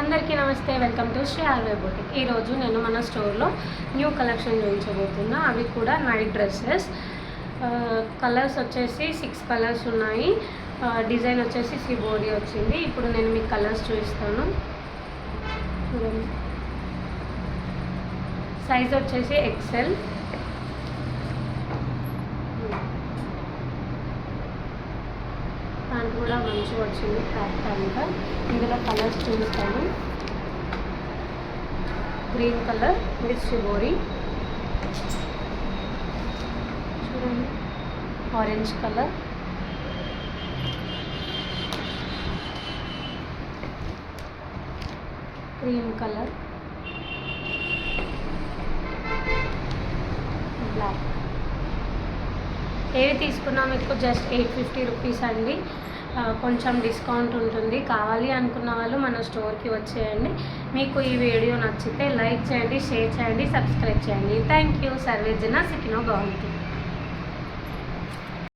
అందరికీ నమస్తే, welcome to Sri ఆర్వే బొటిక్. ఈరోజు నేను మన స్టోర్లో న్యూ కలెక్షన్ చూపించబోతున్నా. అవి కూడా నైట్ డ్రెస్సెస్. కలర్స్ వచ్చేసి 6 కలర్స్ ఉన్నాయి. డిజైన్ వచ్చేసి సిబోడి వచ్చింది. ఇప్పుడు నేను మీకు కలర్స్ చూపిస్తాను. సైజ్ వచ్చేసి ఎక్సెల్. ప్యాంట్ కూడా మంచిగా వచ్చింది, ట్రాక్ ప్యాంట్. ఇందులో కలర్స్ చూపిస్తాను. గ్రీన్ కలర్ విత్ షిబోరి, చూడండి. Orange colour, cream colour, black. ఏవి తీసుకున్నా మీకు జస్ట్ 850 రూపీస్ అండి. కొంచెం డిస్కౌంట్ ఉంటుంది. కావాలి అనుకున్న వాళ్ళు మన స్టోర్కి వచ్చేయండి. మీకు ఈ వీడియో నచ్చితే లైక్ చేయండి, షేర్ చేయండి, సబ్స్క్రైబ్ చేయండి. Thank you. సర్వేజన సుఖినో భవంతు.